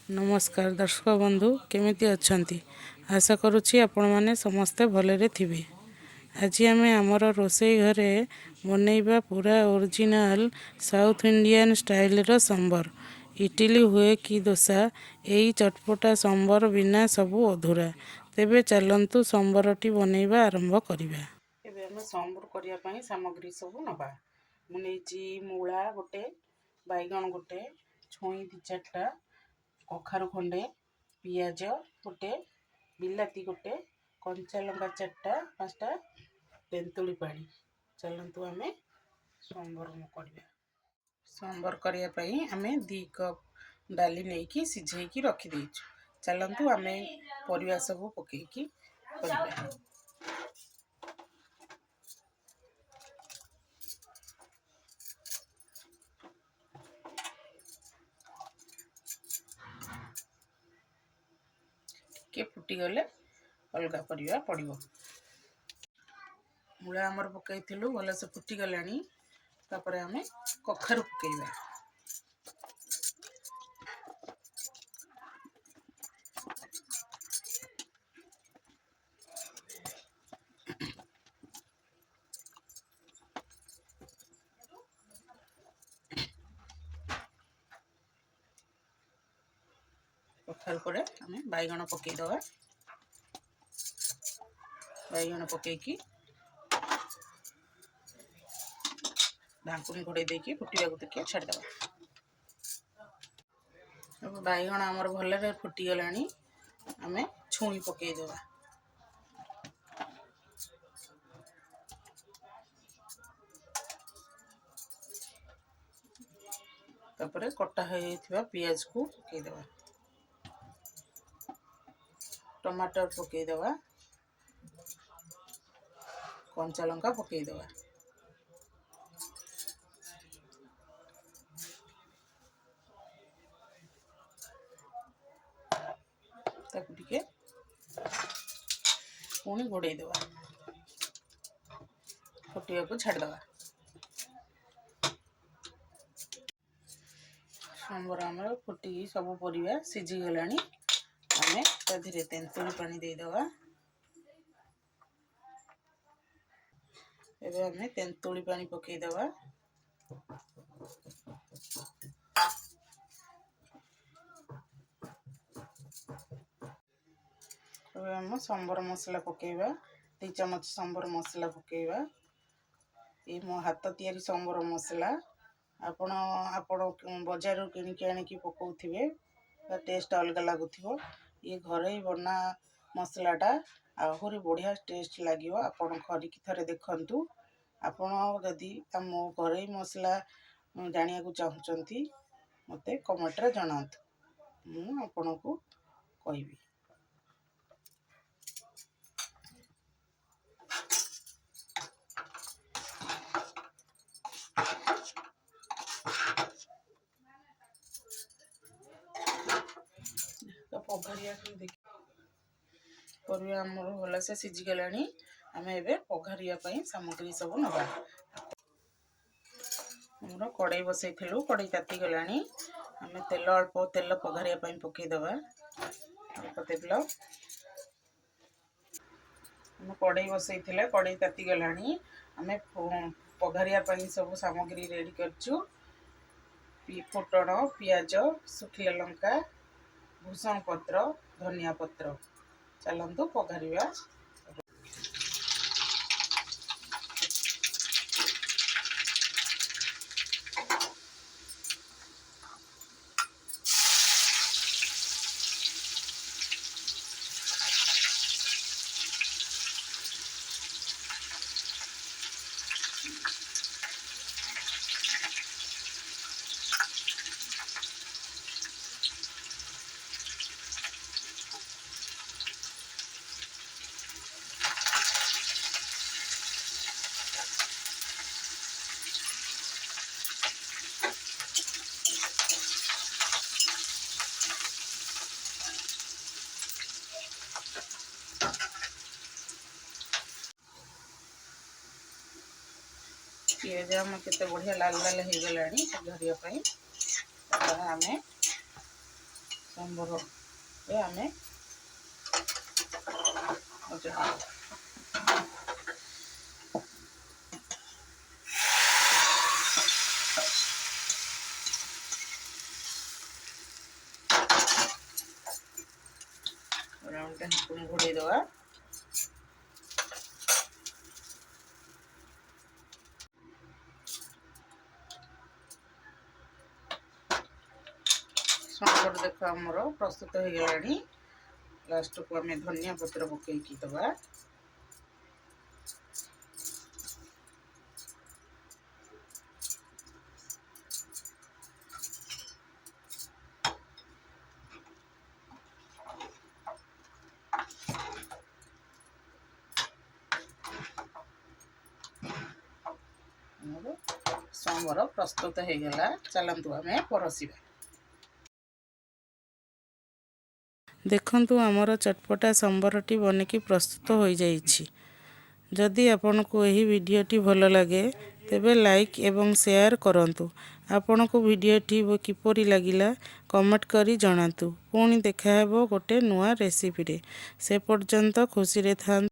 नमस्कार दर्शक बंधु केमिति अछंती आशा करुछि आपण माने समस्ते भलरे थिबे। आज आम आमर रोषेई घरे बनैबा पूरा ओरिजिनल साउथ इंडियन स्टाइल रो सांबर। इडली हुए कि डोसा एई चटपटा सांबर बिना सबु अधूरा। तेबे चलंतु सांबरटी बनैबा आरंभ करिबा। एबे हम सांबर करिया पई सामग्री सबु नबा। मु नेची मूला गोटे, बैगण गोटे, छोई दी चारटा, कखारु खंडे, पियाज गोटे, बिलाती गोटे, कंचा लंका चारटा पांचटा, तेंतुली पानी। चलंतु आमे सांबर करिया। सांबर करिया पई आमे 2 कप डाली नेकी सिझेकी रखि देइछु। चलंतु आमे परिवा सब पकेकी करिया। के फुटी गले अलगा परिवा पड़िबो। मूला हमर पकैथिलु भले से फुटी गलानी। तापरे हमें कखारु पकेइबा। कखारु परे हमें बैगण पकई दवा। बैगण पकईकी ढांकुनी घोड़े देकी फुटिया को देखिए छाड़ दवा। अब बैगण आमर भलरे फुटी गलानी। आमे छुई पकई दवा। तापरे कटा होइथिबा पियाज को पकई दवा। टमाटर पकई दवा। कंचा लंका पकई दवा। ताकू टिके पुणी घोड़े दवा। फुटिया को छाड़ दवा। सांबर आमर फुटी सब परिवा सिझी गलानी। आमे ता धीरे तेंतुली पानी दे दवा। एबे आमे तेंतुली पानी पकई दवा। एबे हम सांबर मसला पकईबा। 2 चम्मच सांबर मसला पकईबा। ए मो हाथ तैयारी सांबर मसला आपण बाजार किणी के आनी की पकाउथिबे टेस्ट अलग लागुथिबो। ये घरे बना मसलाटा आहुरी बढ़िया टेस्ट लागिवो। आपण खरिकी थरे देखंतु। आपण जदि मो घरे मसला जानिया को चाहुचंती मते कमेंट रे जणांतु। मु आपनको कहिबी। पघारिया परिवा हमर भला से सिझी गलानी। आमे एबे पघारिया पई सामग्री सब नबा। हमर कड़ाई बसैथिलु। कड़ाई ताती गलानी। आमे तेल अल्प तेल पघारिया पई पकई दबा। अल्प तेल हम कड़ाई बसैथिले। कड़ाई ताती गलानी। आमे पघारिया पई सब सामग्री रेडी करछु। फुटण, पियाज, सुखिला लंका, भूसण पत्र, धनिया पत्र। चलंतु पघारिया। पियाज हम केते बढ़िया लाल लाल हो गलानी पघारिया पई। आमे ସମ୍ବରରେ ଆମେ ଘୋଡ଼େଇ ଦେବା। ସମ୍ବର ଦେଖ ଆମର ପ୍ରସ୍ତୁତ ହେଇଗଲାଣି। ଲାଷ୍ଟକୁ ଆମେ ଧନିଆ ପତ୍ର ପକେଇକି ଦେବା। ସମ୍ବର ପ୍ରସ୍ତୁତ ହେଇଗଲା। ଚାଲନ୍ତୁ ଆମେ ପରସିବା। ଦେଖନ୍ତୁ ଆମର ଚଟପଟା ସମ୍ବରଟି ବନିକି ପ୍ରସ୍ତୁତ ହୋଇଯାଇଛି। ଯଦି ଆପଣଙ୍କୁ ଏହି ଭିଡ଼ିଓଟି ଭଲ ଲାଗେ ତେବେ ଲାଇକ୍ ଏବଂ ସେୟାର କରନ୍ତୁ। ଆପଣଙ୍କୁ ଭିଡ଼ିଓଟି କିପରି ଲାଗିଲା କମେଣ୍ଟ କରି ଜଣାନ୍ତୁ। ପୁଣି ଦେଖାହେବ ଗୋଟେ ନୂଆ ରେସିପିରେ। ସେ ପର୍ଯ୍ୟନ୍ତ ଖୁସିରେ ଥାଆନ୍ତୁ।